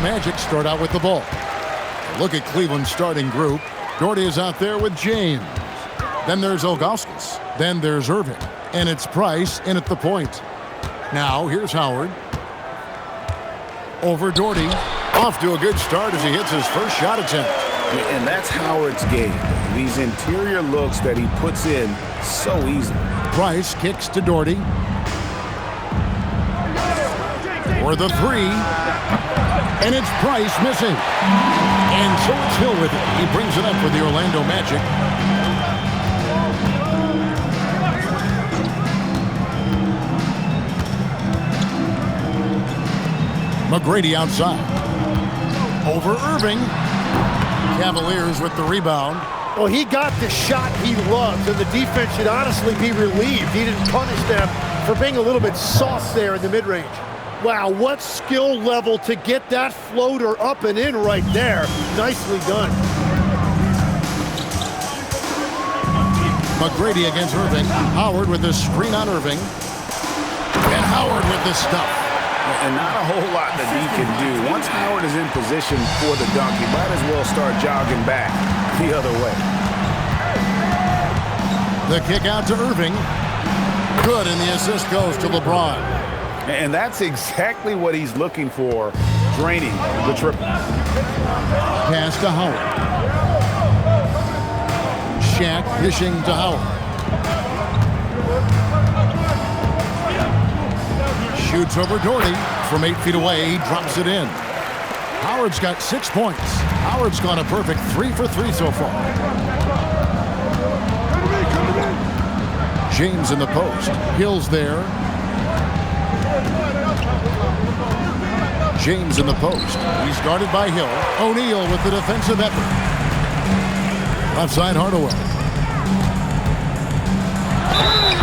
Magic start out with the ball. Look at Cleveland's starting group. Doherty is out there with James. Then there's Ilgauskas. Then there's Irving. And it's Price in at the point. Now, here's Howard. Over Doherty. Off to a good start as he hits his first shot attempt. And that's Howard's game. These interior looks that he puts in so easy. Price kicks to Doherty. For the three. And it's Price missing. And so it's Hill with it. He brings it up for the Orlando Magic. McGrady outside. Over Irving. Cavaliers with the rebound. Well, he got the shot he loves, and the defense should honestly be relieved. He didn't punish them for being a little bit soft there in the mid-range. Wow, what skill level to get that floater up and in right there. Nicely done. McGrady against Irving. Howard with the screen on Irving. And Howard with the stuff. And not a whole lot that he can do. Once Howard is in position for the dunk, he might as well start jogging back the other way. The kick out to Irving. Good, and the assist goes to LeBron. And that's exactly what he's looking for, draining the triple. Pass to Howard. Shaq dishing to Howard. Shoots over Doherty from 8 feet away. He drops it in. Howard's got 6 points. Howard's gone a perfect 3 for 3 so far. James in the post. Hill's there. James in the post. He's guarded by Hill. O'Neal with the defensive effort. Left side Hardaway.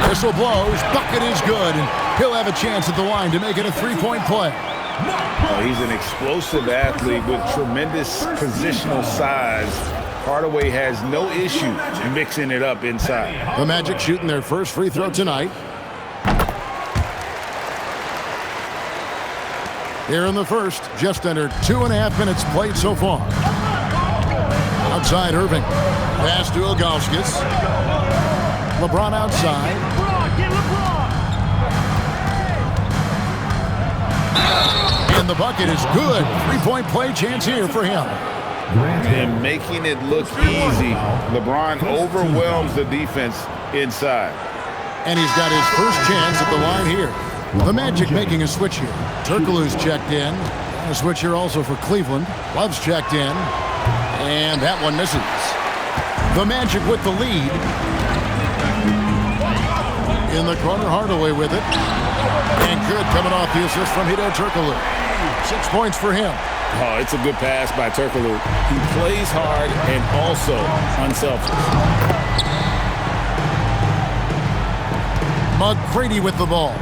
Whistle blows. Bucket is good. And he'll have a chance at the line to make it a three-point play. He's an explosive athlete with tremendous positional size. Hardaway has no issue mixing it up inside. The Magic shooting their first free throw tonight. Here in the first, just under 2.5 minutes played so far. Outside Irving. Pass to Ilgauskas. LeBron outside. And the bucket is good. Three-point play chance here for him. And making it look easy. LeBron overwhelms the defense inside. And he's got his first chance at the line here. The Magic making a switch here. Turkoglu's checked in. A switch here also for Cleveland. Love's checked in. And that one misses. The Magic with the lead. In the corner, Hardaway with it. And good coming off the assist from Hedo Turkoglu. 6 points for him. Oh, it's a good pass by Turkoglu. He plays hard and also unselfish. McGrady with the ball.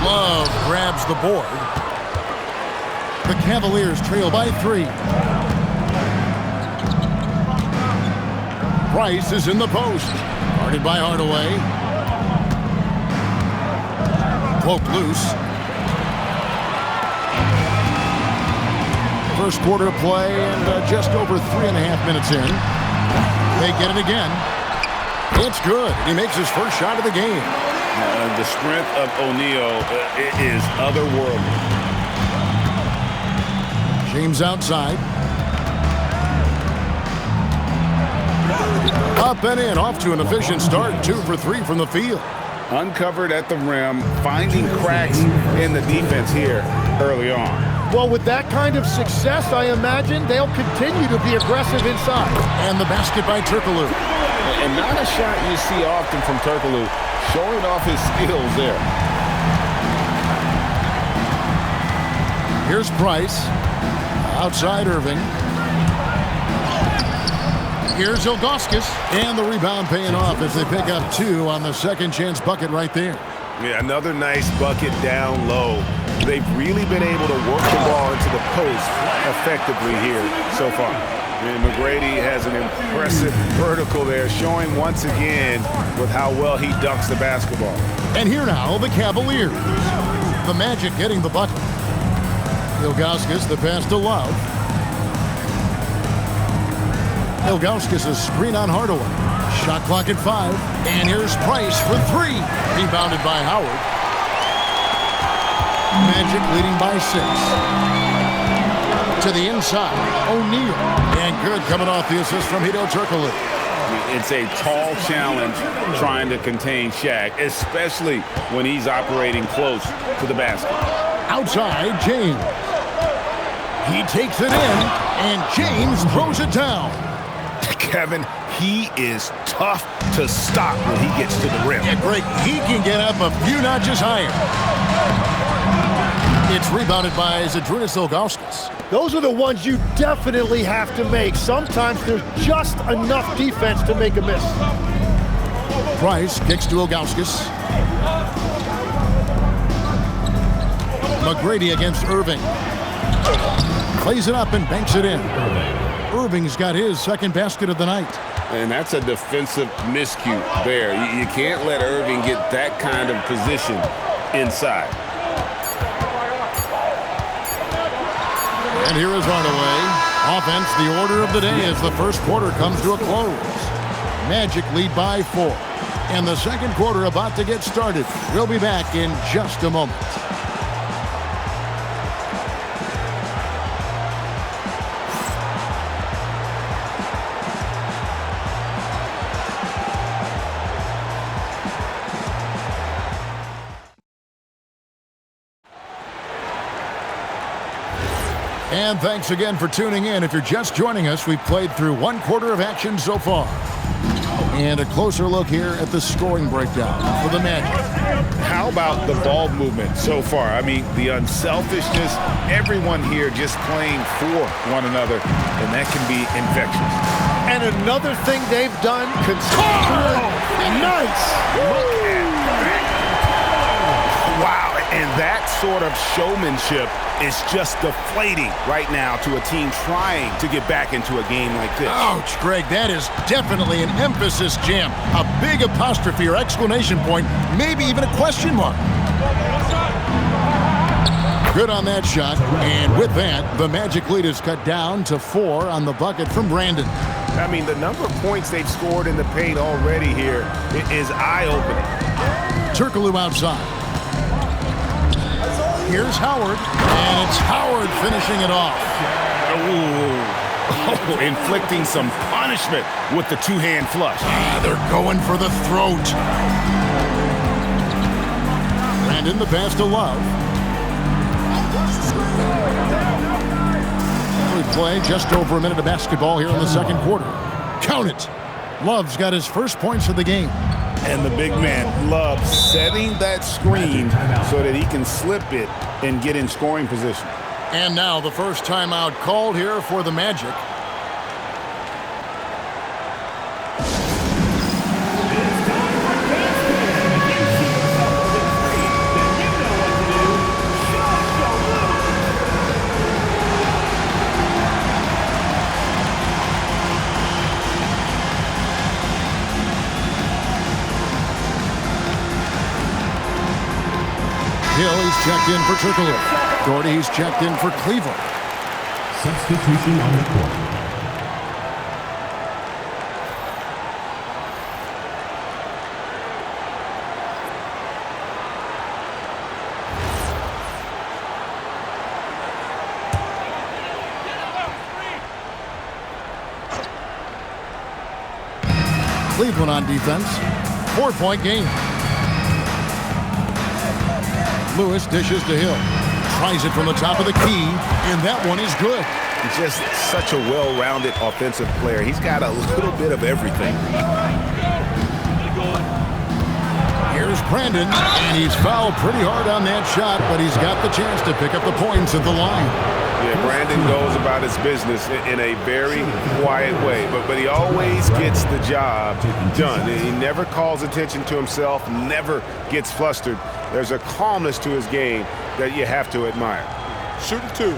Love grabs the board. The Cavaliers trail by 3. Price is in the post. Guarded by Hardaway. Poked loose. First quarter play and just over 3.5 minutes in. They get it again. It's good. He makes his first shot of the game. The strength of O'Neal is otherworldly. James outside. Up and in, off to an efficient start. 2 for 3 from the field. Uncovered at the rim, finding cracks in the defense here early on. Well, with that kind of success, I imagine they'll continue to be aggressive inside. And the basket by Turkoglu. And not a shot you see often from Turkoglu, showing off his skills there. Here's Price. Outside Irving. Here's Ilgauskas. And the rebound paying off as they pick up 2 on the second chance bucket right there. Yeah, another nice bucket down low. They've really been able to work the ball into the post effectively here so far. And McGrady has an impressive vertical there, showing once again with how well he dunks the basketball. And here now, the Cavaliers. The Magic getting the bucket. Ilgauskas, the pass to Love. Ilgauskas' screen on Hardaway. Shot clock at 5. And here's Price for 3. Rebounded by Howard. Magic leading by 6. To the inside, O'Neal. And good coming off the assist from Hedo Turkoglu. It's a tall challenge trying to contain Shaq, especially when he's operating close to the basket. Outside, James. He takes it in, and James throws it down. Kevin, he is tough to stop when he gets to the rim. Yeah, Greg, he can get up a few notches higher. It's rebounded by Zydrunas Ilgauskas. Those are the ones you definitely have to make. Sometimes there's just enough defense to make a miss. Price kicks to Ilgauskas. McGrady against Irving. Plays it up and banks it in. Irving's got his second basket of the night. And that's a defensive miscue there. You can't let Irving get that kind of position inside. And here is Hardaway. Offense, the order of the day as the first quarter comes to a close. Magic lead by 4. And the second quarter about to get started. We'll be back in just a moment. And thanks again for tuning in. If you're just joining us, we've played through one quarter of action so far. And a closer look here at the scoring breakdown for the Magic. How about the ball movement so far? I mean, the unselfishness, everyone here just playing for one another, and that can be infectious. And another thing they've done consistently. Nice! Look at that. Wow, and that sort of showmanship is just deflating right now to a team trying to get back into a game like this. Ouch, Greg, that is definitely an emphasis jam. A big apostrophe or exclamation point, maybe even a question mark. Good on that shot, and with that, the Magic lead is cut down to 4 on the bucket from Brandon. I mean, the number of points they've scored in the paint already here is eye-opening. Turkoglu outside. Here's Howard, and it's Howard finishing it off. Oh, inflicting some punishment with the two-hand flush. They're going for the throat. Brandon, the pass to Love. We play just over a minute of basketball here in the second quarter. Count it. Love's got his first points of the game. And the big man, Love, setting that screen so that he can slip it and get in scoring position. And now the first timeout called here for the Magic. Hill, he's checked in for Turkoglu. Gordy, he's checked in for Cleveland. Substitution on the court. Cleveland on defense. 4-point game. Lewis dishes to Hill. Tries it from the top of the key, and that one is good. He's just such a well-rounded offensive player. He's got a little bit of everything. Here's Brandon, and he's fouled pretty hard on that shot, but he's got the chance to pick up the points at the line. Yeah, Brandon goes about his business in a very quiet way, but he always gets the job done. He never calls attention to himself, never gets flustered. There's a calmness to his game that you have to admire. Shooting 2.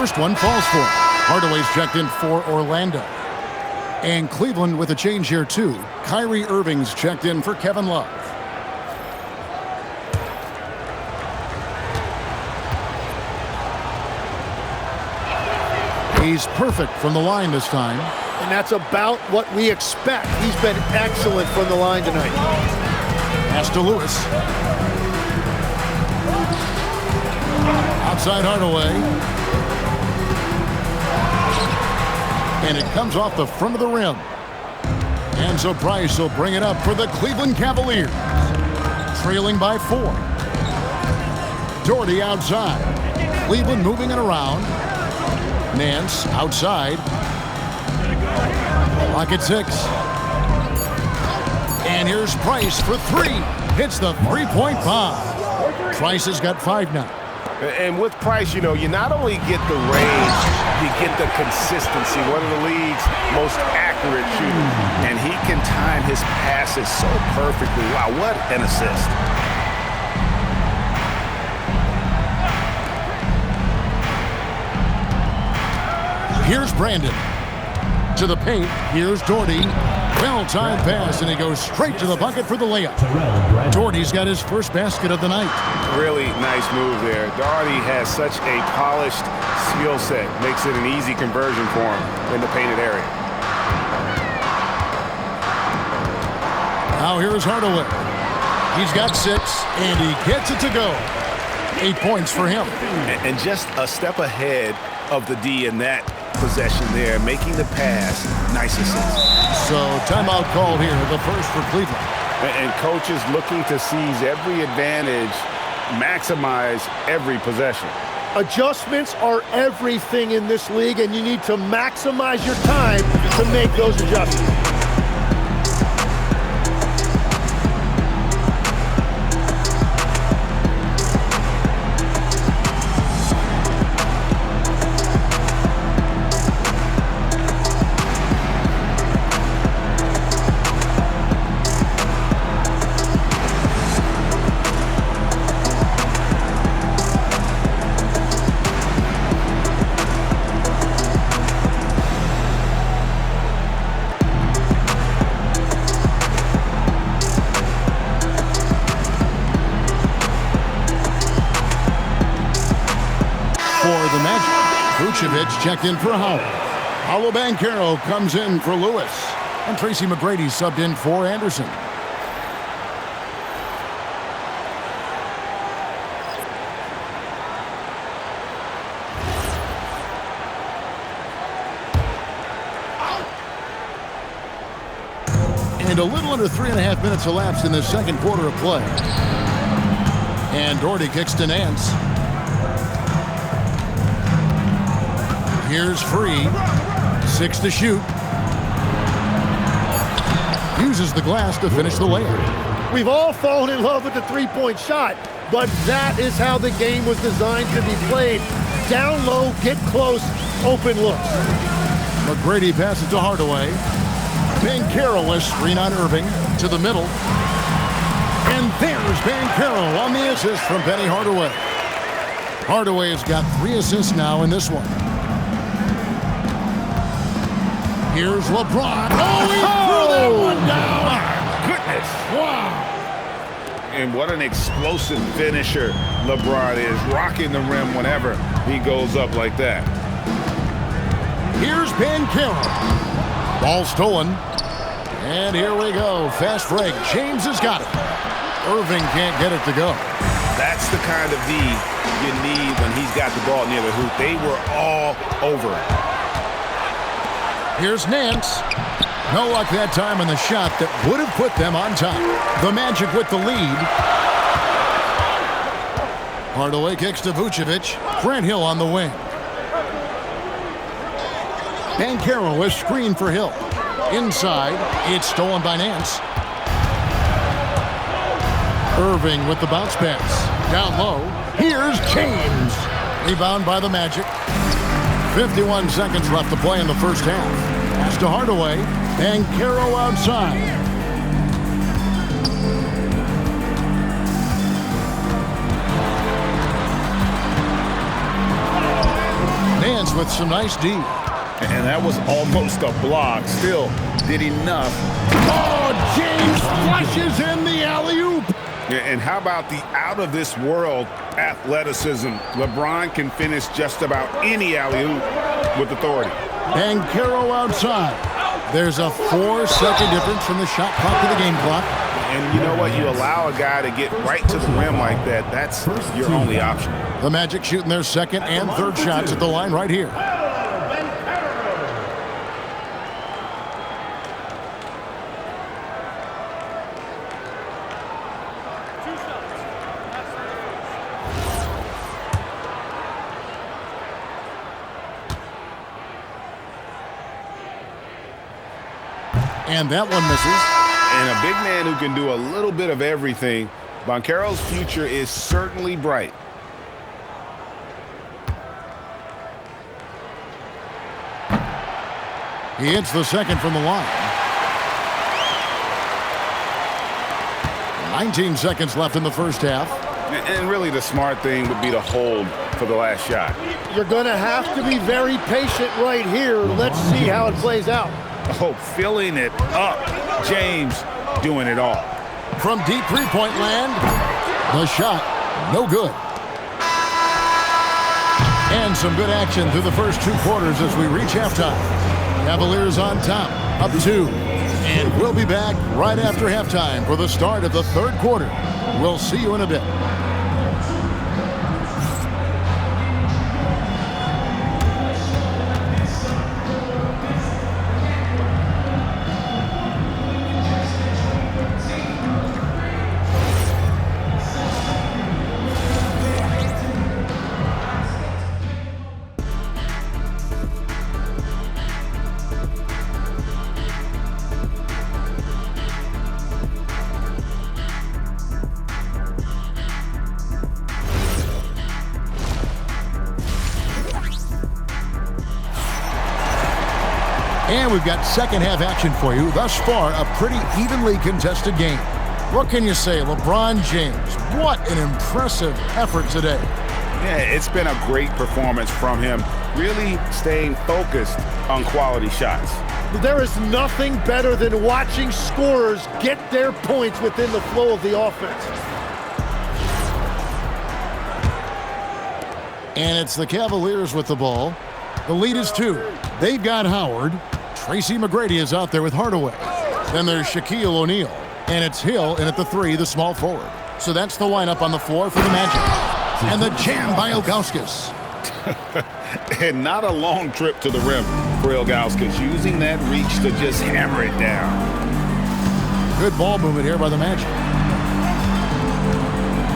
first one falls for him. Hardaway's checked in for Orlando. And Cleveland with a change here, too. Kyrie Irving's checked in for Kevin Love. He's perfect from the line this time. And that's about what we expect. He's been excellent from the line tonight. Pass to Lewis. Outside Hardaway. And it comes off the front of the rim. And so Price will bring it up for the Cleveland Cavaliers. Trailing by 4. Doherty outside. Cleveland moving it around. Nance outside. Clock at 6. And here's Price for 3. Hits the three-point bomb. Price has got 5 now. And with Price, you know, you not only get the range, you get the consistency. One of the league's most accurate shooters. And he can time his passes so perfectly. Wow, what an assist. Here's Brandon. To the paint. Here's Doherty. Well-timed pass, and he goes straight to the bucket for the layup. Doherty's got his first basket of the night. Really nice move there. Doherty has such a polished skill set. Makes it an easy conversion for him in the painted area. Now here's Hardaway. He's got 6, and he gets it to go. 8 points for him. And just a step ahead of the D in that possession there, making the pass. Nice assist. So timeout called here, the first for Cleveland. And coaches looking to seize every advantage, maximize every possession. Adjustments are everything in this league, and you need to maximize your time to make those adjustments. Checked in for Howell. Paolo Banchero comes in for Lewis. And Tracy McGrady subbed in for Anderson. And a little under 3.5 minutes elapsed in the second quarter of play. And Doherty kicks to Nance. Here's Free. 6 to shoot. Uses the glass to finish the layup. We've all fallen in love with the three-point shot, but that is how the game was designed to be played. Down low, get close, open looks. McGrady passes to Hardaway. Banchero a screen on Irving to the middle. And there's Banchero on the assist from Penny Hardaway. Hardaway has got 3 assists now in this one. Here's LeBron. Oh, he threw that one down. My goodness. Wow. And what an explosive finisher LeBron is, rocking the rim whenever he goes up like that. Here's Banchero. Ball stolen. And here we go. Fast break. James has got it. Irving can't get it to go. That's the kind of D you need when he's got the ball near the hoop. They were all over it. Here's Nance. No luck that time on the shot that would have put them on top. The Magic with the lead. Hardaway kicks to Vucevic. Grant Hill on the wing. Banchero is screened for Hill. Inside, it's stolen by Nance. Irving with the bounce pass. Down low, here's James. Rebound by the Magic. 51 seconds left to play in the first half. Pass to Hardaway. Banchero outside. Cavaliers with some nice D. And that was almost a block. Still did enough. Oh, James flushes in the alley-oop. Yeah, and how about the out-of-this-world athleticism? LeBron can finish just about any alley-oop with authority. And Caro outside. There's a 4-second difference from the shot clock to the game clock. And you know what? You allow a guy to get right to the rim like that. That's your only option. The Magic shooting their second and third shots at the line right here. And that one misses. And a big man who can do a little bit of everything. Banchero's future is certainly bright. He hits the second from the line. 19 seconds left in the first half. And really the smart thing would be to hold for the last shot. You're going to have to be very patient right here. Let's see how it plays out. Oh, filling it up. James doing it all. From deep three-point land, the shot, no good. And some good action through the first 2 quarters as we reach halftime. Cavaliers on top, up 2. And we'll be back right after halftime for the start of the third quarter. We'll see you in a bit. And we've got second half action for you. Thus far, a pretty evenly contested game. What can you say, LeBron James? What an impressive effort today. Yeah, it's been a great performance from him, really staying focused on quality shots. There is nothing better than watching scorers get their points within the flow of the offense. And it's the Cavaliers with the ball. The lead is 2. They've got Howard. Tracy McGrady is out there with Hardaway. Then there's Shaquille O'Neal. And it's Hill in at the 3, the small forward. So that's the lineup on the floor for the Magic. And the jam by Ilgauskas. And not a long trip to the rim for Ilgauskas, using that reach to just hammer it down. Good ball movement here by the Magic.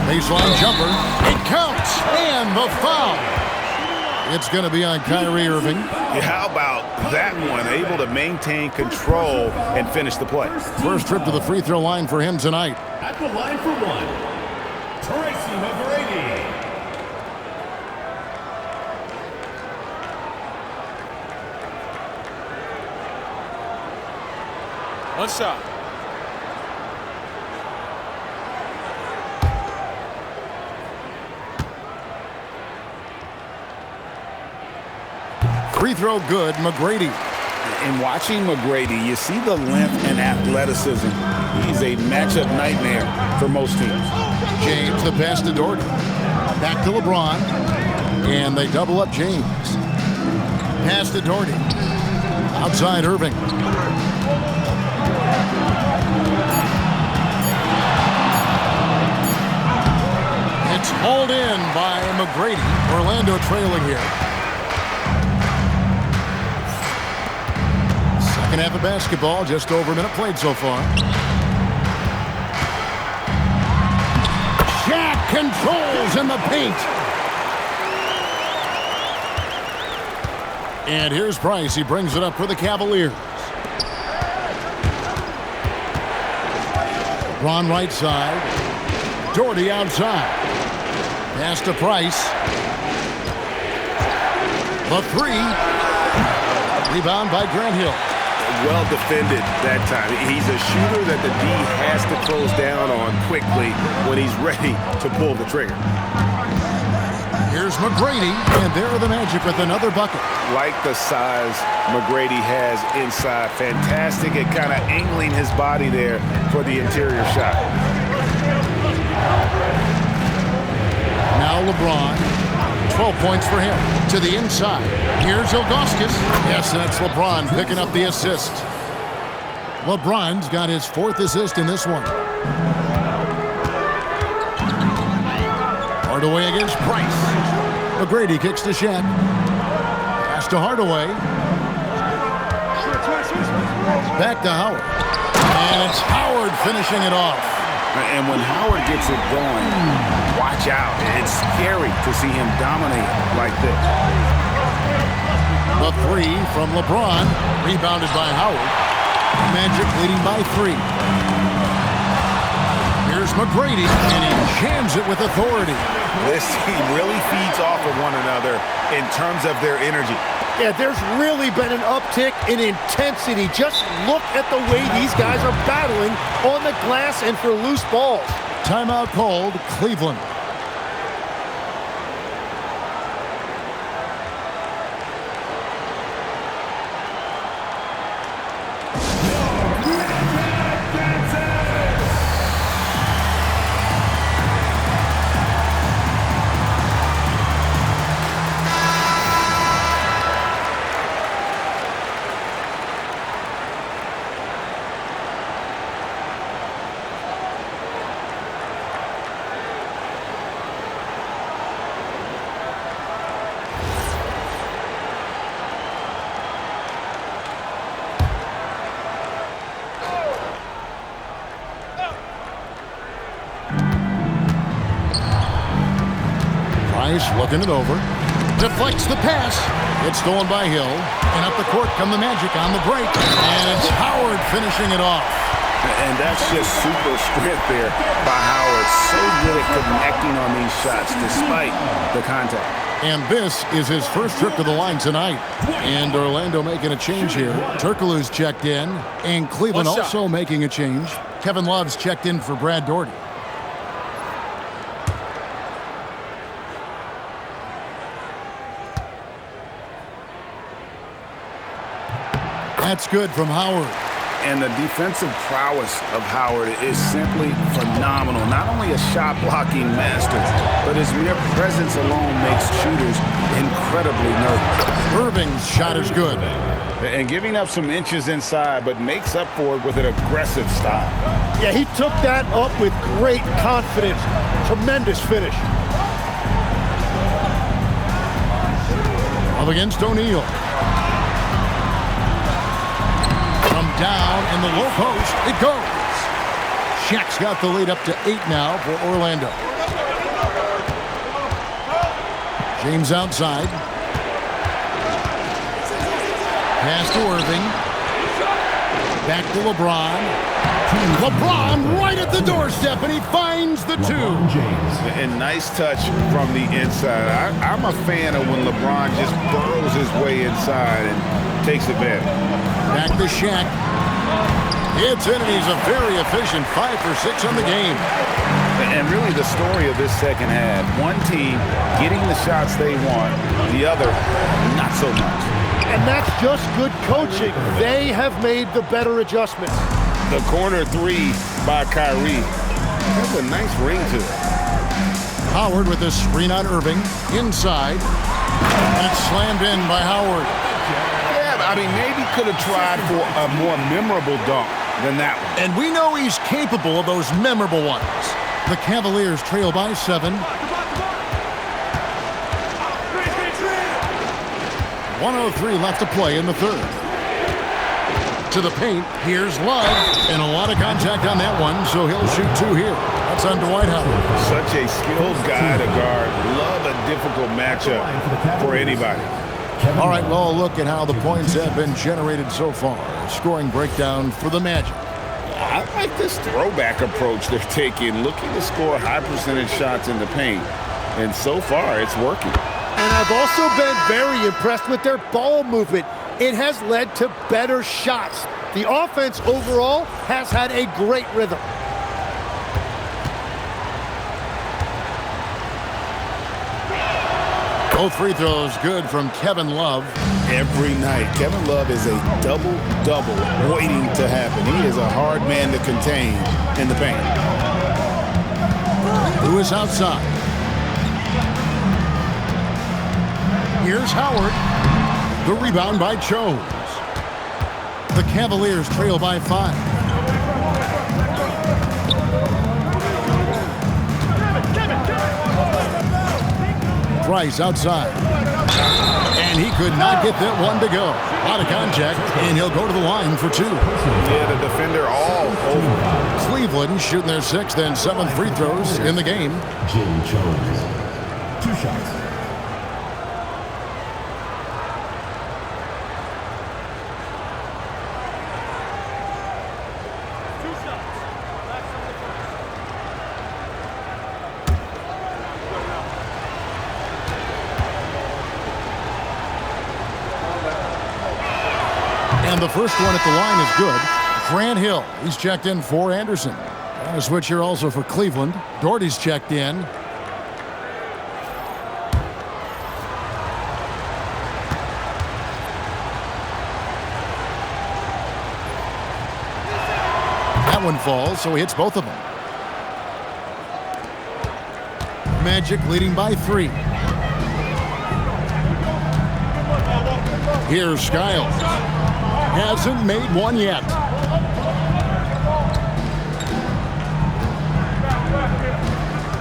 Baseline jumper. It counts. And the foul. It's going to be on Kyrie Irving. Yeah, how about that one? Able to maintain control and finish the play. First trip to the free throw line for him tonight. At the line for 1, Tracy McGrady. One shot. Free throw good, McGrady. In watching McGrady, you see the length and athleticism. He's a matchup nightmare for most teams. James, the pass to Doherty. Back to LeBron. And they double up James. Pass to Doherty. Outside Irving. It's hauled in by McGrady. Orlando trailing here. Second half of basketball, just over a minute played so far. Shaq controls in the paint. And here's Price. He brings it up for the Cavaliers. Ron right side. Doherty outside. Pass to Price. The 3. Rebound by Grant Hill. Well defended that time. He's a shooter that the D has to close down on quickly when he's ready to pull the trigger. Here's Here's McGrady, and there are the Magic with another bucket. Like the size McGrady has inside. Fantastic at kind of angling his body there for the interior shot. Now LeBron. 12 points for him. To the inside. Here's Ilgauskas. Yes, that's LeBron picking up the assist. LeBron's got his 4th assist in this one. Hardaway against Price. McGrady kicks to Shaq. Pass to Hardaway. Back to Howard. And it's Howard finishing it off. And when Howard gets it going, watch out. It's scary to see him dominate like this. The 3 from LeBron. Rebounded by Howard. Magic leading by 3. Here's McGrady, and he jams it with authority. This team really feeds off of one another in terms of their energy. Yeah, there's really been an uptick in intensity. Just look at the way these guys are battling on the glass and for loose balls. Timeout called, Cleveland. Looking it over. Deflects the pass. It's stolen by Hill. And up the court come the Magic on the break. And it's Howard finishing it off. And that's just super strength there by Howard. So good at connecting on these shots despite the contact. And this is his first trip to the line tonight. And Orlando making a change here. Turkoglu's checked in. And Cleveland also making a change. Kevin Love's checked in for Brad Daugherty. That's good from Howard. And the defensive prowess of Howard is simply phenomenal. Not only a shot-blocking master, but his mere presence alone makes shooters incredibly nervous. Irving's shot is good. And giving up some inches inside, but makes up for it with an aggressive style. Yeah, he took that up with great confidence. Tremendous finish. Up against O'Neal. Down in the low post, it goes. Shaq's got the lead up to 8 now for Orlando. James outside. Pass to Irving. Back to LeBron. LeBron right at the doorstep, and he finds the 2. And nice touch from the inside. I'm a fan of when LeBron just burrows his way inside and takes advantage. Back to Shaq. It's in, and he's a very efficient 5 for 6 on the game. And really the story of this second half, one team getting the shots they want, the other not so much. And that's just good coaching. They have made the better adjustments. The corner 3 by Kyrie has a nice ring to it. Howard with a screen on Irving. Inside. And it's slammed in by Howard. I mean, maybe could have tried for a more memorable dunk than that one. And we know he's capable of those memorable ones. The Cavaliers trail by 7. 1:03 left to play in the 3rd. To the paint, here's Love. And a lot of contact on that one, so he'll shoot 2 here. That's on Dwight Howard. Such a skilled guy to guard. Love a difficult matchup for anybody. All right, well, look at how the points have been generated so far. Scoring breakdown for the Magic. I like this throwback approach they're taking, looking to score high percentage shots in the paint. And so far, it's working. And I've also been very impressed with their ball movement. It has led to better shots. The offense overall has had a great rhythm. Both free throws good from Kevin Love. Every night, Kevin Love is a double-double waiting to happen. He is a hard man to contain in the paint. Lewis outside. Here's Howard. The rebound by Chose. The Cavaliers trail by 5. Price outside. And he could not get that one to go. Out of contact, and he'll go to the line for 2. Yeah, the defender all over. Cleveland shooting their 6th and 7th free throws in the game. Jim Jones. 2 shots. And the first one at the line is good. Grant Hill, he's checked in for Anderson. And a switch here also for Cleveland. Doherty's checked in. That one falls, so he hits both of them. Magic leading by 3. Here's Skiles. Hasn't made one yet.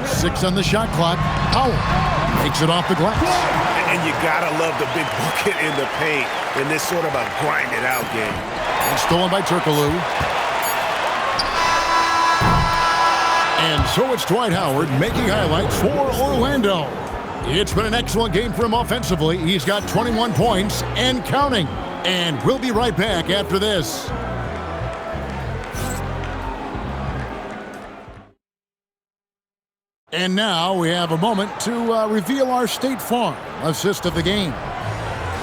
Six on the shot clock. Howard makes it off the glass. And you gotta love the big bucket in the paint in this sort of a grind-it-out game. And stolen by Turkoglu. And so it's Dwight Howard making highlights for Orlando. It's been an excellent game for him offensively. He's got 21 points and counting. And we'll be right back after this. And now we have a moment to reveal our State Farm assist of the game.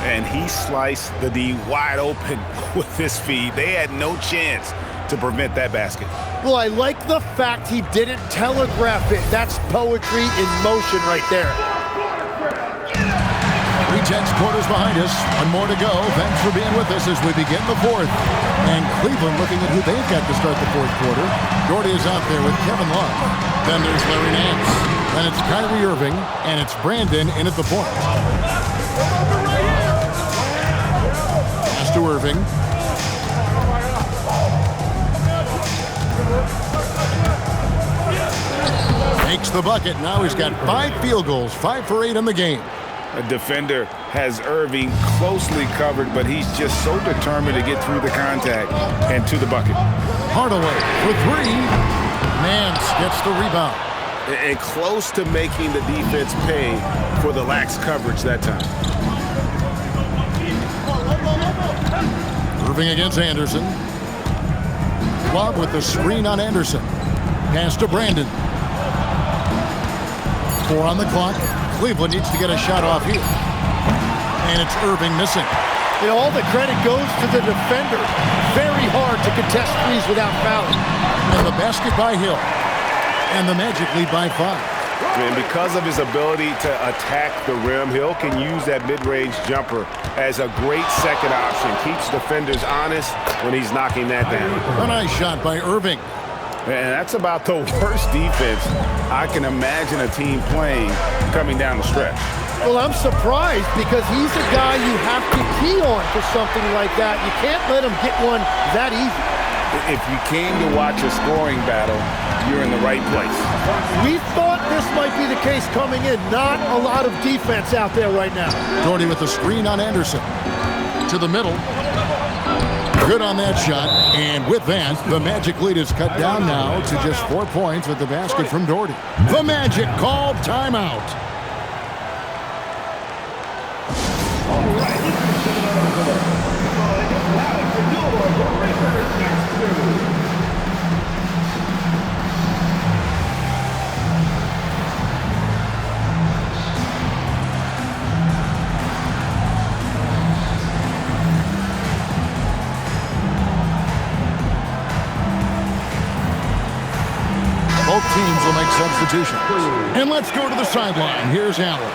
And he sliced the D wide open with his feed. They had no chance to prevent that basket. Well, I like the fact he didn't telegraph it. That's poetry in motion right there. 3-10 quarters behind us. One more to go. Thanks for being with us as we begin the 4th. And Cleveland looking at who they've got to start the 4th quarter. Doherty is out there with Kevin Love. Then there's Larry Nance. Then it's Kyrie Irving. And it's Brandon in at the point. Pass to Irving. Makes the bucket. Now he's got 5 field goals. 5 for 8 in the game. A defender has Irving closely covered, but he's just so determined to get through the contact and to the bucket. Hardaway for 3. Nance gets the rebound. And close to making the defense pay for the lax coverage that time. Irving against Anderson. Love with the screen on Anderson. Pass to Brandon. 4 on the clock. Cleveland needs to get a shot off here. And it's Irving missing. You know, all the credit goes to the defender. Very hard to contest threes without fouling. And the basket by Hill. And the Magic lead by 5. And because of his ability to attack the rim, Hill can use that mid-range jumper as a great second option. Keeps defenders honest when he's knocking that down. A nice shot by Irving. And that's about the worst defense I can imagine a team playing coming down the stretch. Well, I'm surprised because he's a guy you have to key on for something like that. You can't let him get one that easy. If you came to watch a scoring battle, you're in the right place. We thought this might be the case coming in. Not a lot of defense out there right now. Doherty with the screen on Anderson. To the middle. Good on that shot, and with that, the Magic lead is cut down now to just 4 points with the basket from Doherty. The Magic called timeout. Both teams will make substitutions. And let's go to the sideline. Here's Allen.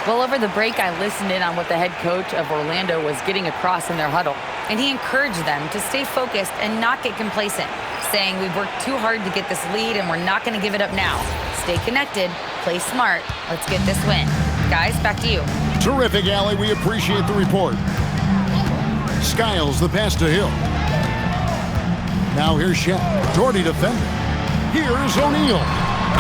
Well, over the break, I listened in on what the head coach of Orlando was getting across in their huddle, and he encouraged them to stay focused and not get complacent, saying we've worked too hard to get this lead and we're not going to give it up now. Stay connected, play smart, let's get this win. Guys, back to you. Terrific, Allie. We appreciate the report. Skiles the pass to Hill. Now here's Shaq. Jordy defending. Here's O'Neal.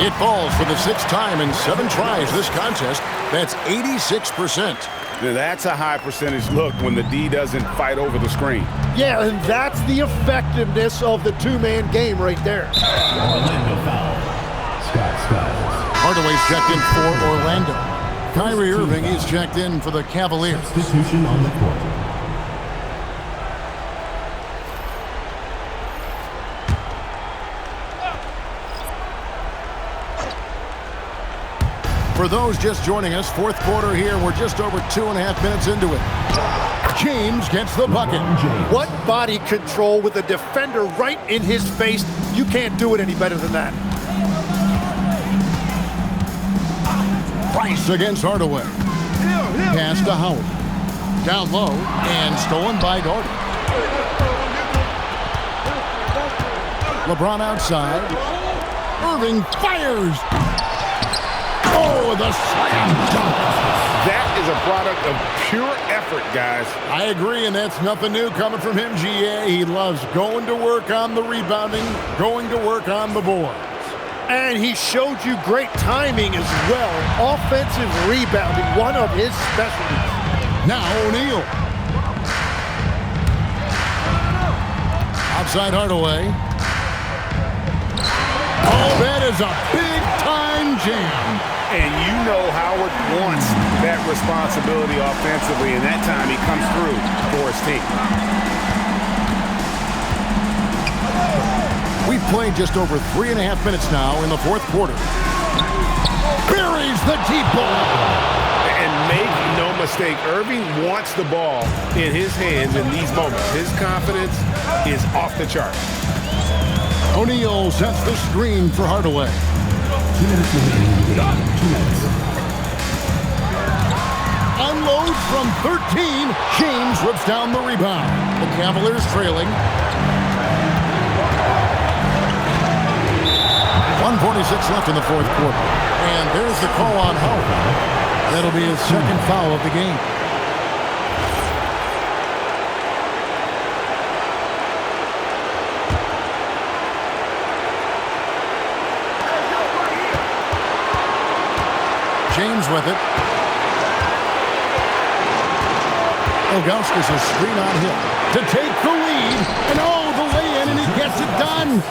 It falls for the 6th time in 7 tries this contest. That's 86%. Now, that's a high percentage look when the D doesn't fight over the screen. Yeah, and that's the effectiveness of the two-man game right there. Orlando foul. Scott Skiles. Hardaway's checked in for Orlando. Kyrie Irving is checked in for the Cavaliers. Substitution on the court. For those just joining us, 4th quarter here. We're just over 2.5 minutes into it. James gets the bucket. What body control with a defender right in his face. You can't do it any better than that. Price against Hardaway. Pass to Howard. Down low and stolen by Gordon. LeBron outside. Irving fires. Oh, the slam dunk. That is a product of pure effort, guys. I agree, and that's nothing new coming from him, GA. He loves going to work on the rebounding, going to work on the boards. And he showed you great timing as well. Offensive rebounding, one of his specialties. Now O'Neal. Outside Hardaway. Oh, that is a big-time jam. And you know Howard wants that responsibility offensively, and that time he comes through for his team. We've played just over 3.5 minutes now in the 4th quarter. Buries the deep ball. And make no mistake, Irving wants the ball in his hands in these moments. His confidence is off the chart. O'Neal sets the screen for Hardaway. 2 minutes remaining. 2 minutes. Unloads from 13. James rips down the rebound. The Cavaliers trailing. 1:46 left in the 4th quarter. And there's the call on Howard. That'll be his 2nd foul of the game. James with it. Ilgauskas a screen on him to take the lead. And oh, the lay-in, and he gets it done.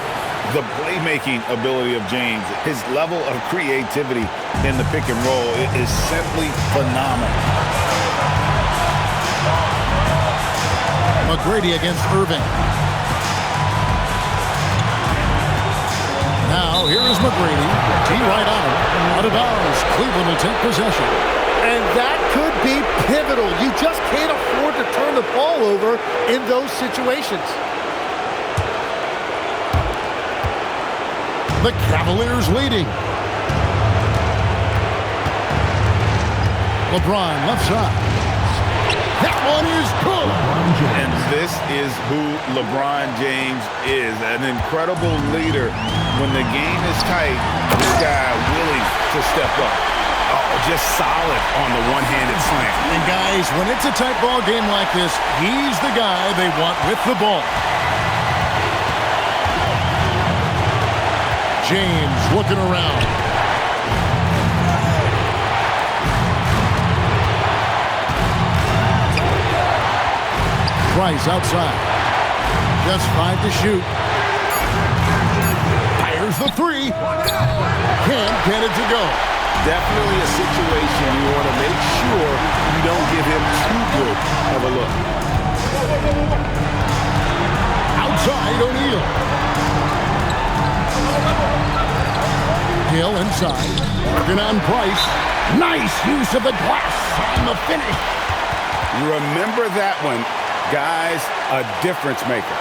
The playmaking ability of James, his level of creativity in the pick and roll is simply phenomenal. McGrady against Irving. Now, here is McGrady. Tee right on him. Out of bounds. Cleveland will take possession. And that could be pivotal. You just can't afford to turn the ball over in those situations. The Cavaliers leading. LeBron left side. That one is good. And this is who LeBron James is, an incredible leader. When the game is tight, this guy willing to step up. Oh, just solid on the one-handed slam. And guys, when it's a tight ball game like this, he's the guy they want with the ball. James looking around. Price outside. Just 5 to shoot. Fires the 3. Can't get it to go. Definitely a situation you want to make sure you don't give him too good of a look. Outside O'Neal. Hill inside. Working on Price. Nice use of the glass on the finish. Remember that one. Guys, a difference maker.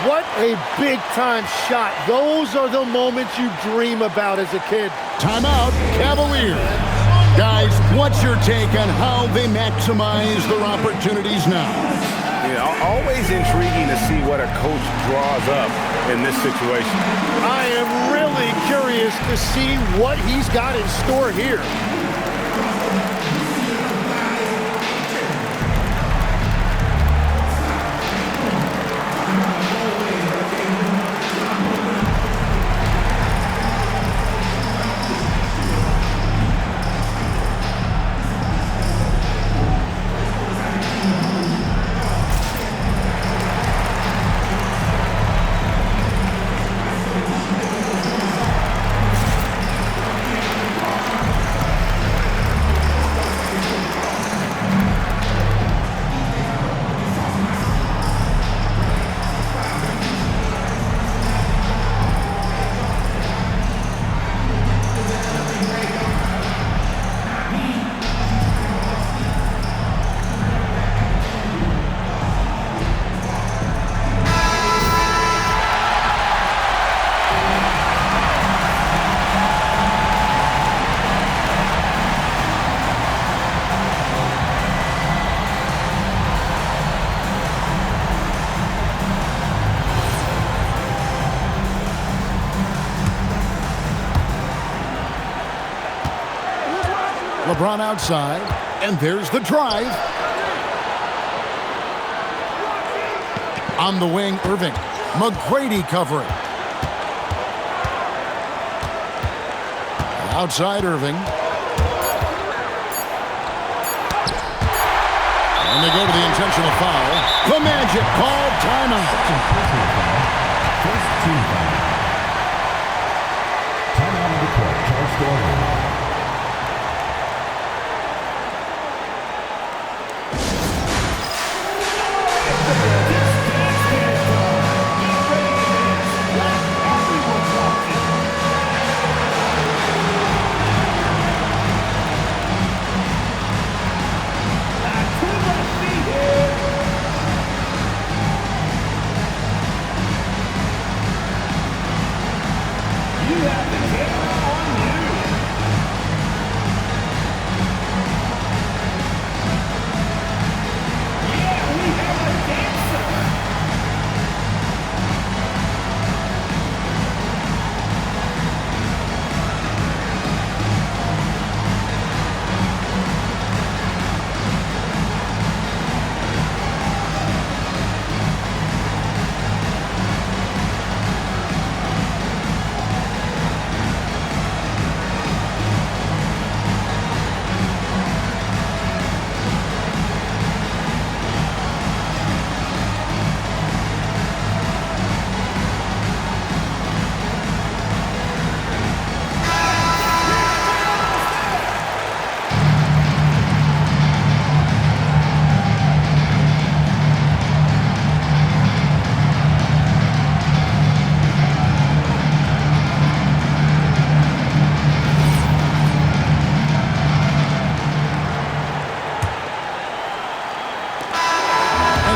What a big-time shot. Those are the moments you dream about as a kid. Timeout, Cavaliers. Guys, What's your take on how they maximize their opportunities now? Always intriguing to see what a coach draws up in this situation. I am really curious to see what he's got in store here. LeBron outside, and there's the drive. On the wing, Irving. McGrady covering. Outside, Irving. And they go to the intentional foul. The Magic called timeout. First team foul. Timeout on the court. Charles Gordon.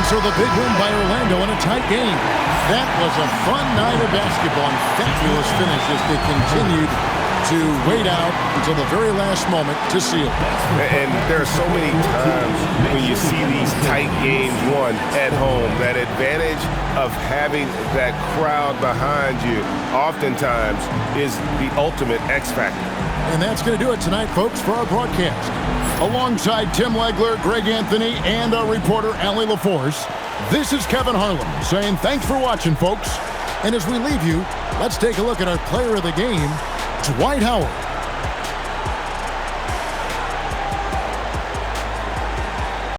So the big win by Orlando in a tight game. That was a fun night of basketball and fabulous finish as they continued to wait out until the very last moment to seal. And there are so many times when you see these tight games won at home, that advantage of having that crowd behind you oftentimes is the ultimate X factor. And that's going to do it tonight, folks, for our broadcast. Alongside Tim Legler, Greg Anthony, and our reporter, Allie LaForce, this is Kevin Harlan saying thanks for watching, folks. And as we leave you, let's take a look at our player of the game, Dwight Howard.